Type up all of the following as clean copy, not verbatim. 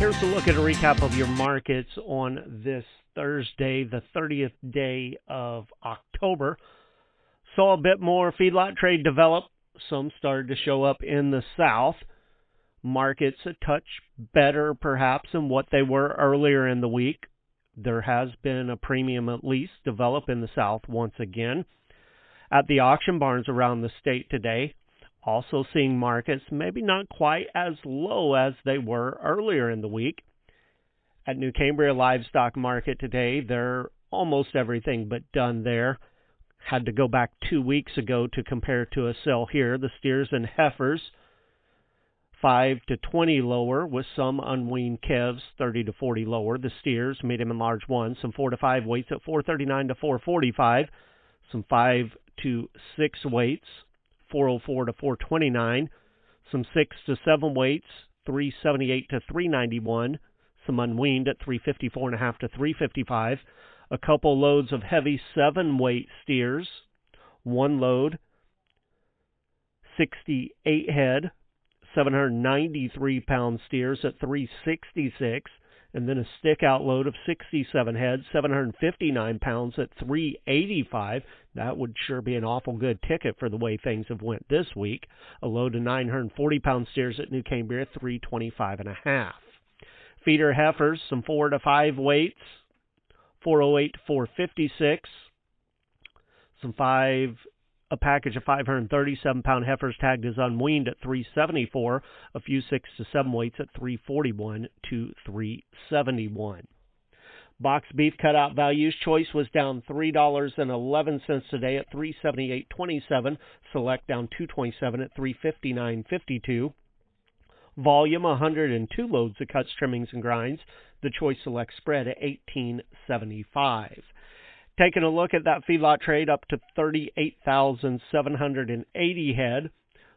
Here's a look at a recap of your markets on this Thursday, the 30th day of October. Saw a bit more feedlot trade develop. Some started to show up in the South. Markets a touch better, perhaps, than what they were earlier in the week. There has been a premium at least develop in the South once again. At the auction barns around the state today, also seeing markets maybe not quite as low as they were earlier in the week. At New Cambria Livestock Market today, they're almost everything but done there. Had to go back 2 weeks ago to compare to a sale here. The steers and heifers, 5 to 20 lower, with some unweaned calves 30 to 40 lower. The steers, medium and large ones, some 4 to 5 weights at 439 to 445. Some 5 to 6 weights, 404 to 429. Some 6 to 7 weights, 378 to 391. Some unweaned at 354.5 to 355. A couple loads of heavy 7-weight steers. One load, 68 head, 793-pound steers at 366. And then a stick-out load of 67 head, 759 pounds at 385. That would sure be an awful good ticket for the way things have went this week. A load of 940-pound steers at New Cambria, 325.5. Feeder heifers, some 4 to 5 weights, 408 to 456. A package of 537-pound heifers tagged as unweaned at 374. A few 6 to 7 weights at 341 to 371. Box beef cutout values. Choice was down $3.11 today at $378.27. Select down $2.27 at $359.52. Volume 102 loads of cuts, trimmings, and grinds. The Choice Select spread at $18.75. Taking a look at that feedlot trade up to 38,780 head.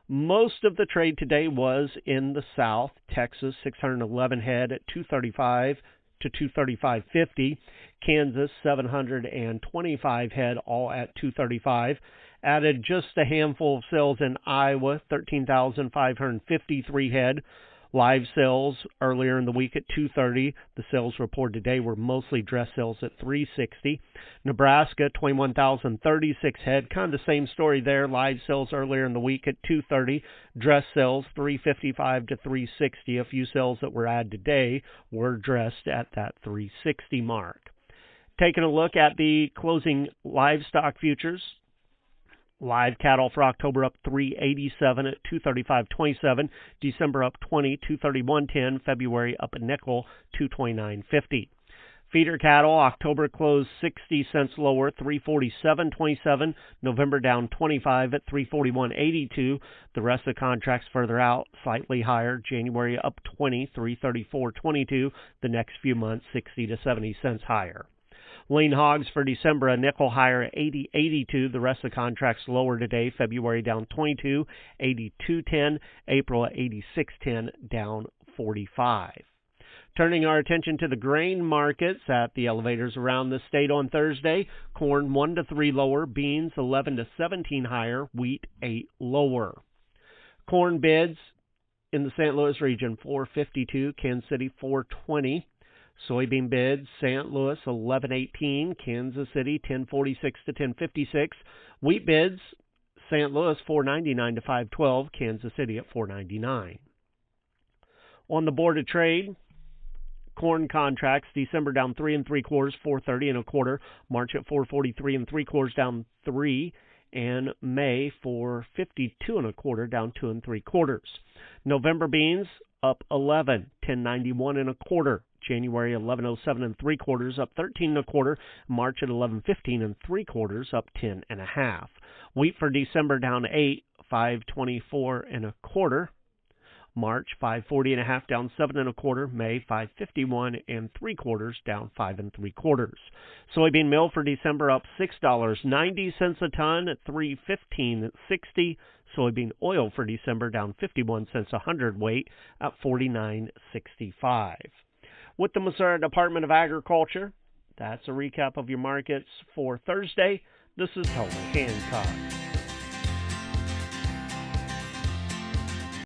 Most of the trade today was in the South. Texas, 611 head at 235 to 235.50. Kansas, 725 head, all at 235. Added just a handful of sales in Iowa, 13,553 head. Live sales earlier in the week at 230. The sales report today were mostly dress sales at 360. Nebraska, 21,036 head. Kind of the same story there. Live sales earlier in the week at 230. Dress sales 355 to 360. A few sales that were added today were dressed at that 360 mark. Taking a look at the closing livestock futures. Live cattle for October up 387 at 235.27. December up 20, 231.10. February up a nickel, 229.50. Feeder cattle October closed 60 cents lower, 347.27. November down 25 at 341.82. The rest of the contracts further out slightly higher. January up 20, 334.22. The next few months 60 to 70 cents higher. Lean hogs for December, a nickel higher at 80.82. The rest of the contracts lower today. February down 22, 82.10. April at 86.10, down 45. Turning our attention to the grain markets at the elevators around the state on Thursday. Corn 1 to 3 lower, beans 11 to 17 higher, wheat 8 lower. Corn bids in the St. Louis region 452, Kansas City 420. Soybean bids, St. Louis 1118, Kansas City 1046 to 1056. Wheat bids, St. Louis 499 to 512, Kansas City at 499. On the board of trade, corn contracts, December down 3 3/4, 430 1/4. March at 443 3/4, down 3. And May 452 1/4, down 2 3/4. November beans up 11, 1091 1/4. January 1107 3/4, up 13 1/4. March at 1115 3/4, up 10 1/2. Wheat for December down 8, 524 1/4. March 540 1/2, down 7 1/4. May 551 3/4, down 5 3/4. Soybean meal for December up $6.90 a ton at $315.60. Soybean oil for December down 51 cents a hundredweight at $49.65. With the Missouri Department of Agriculture, that's a recap of your markets for Thursday. This is Helmer Hancock.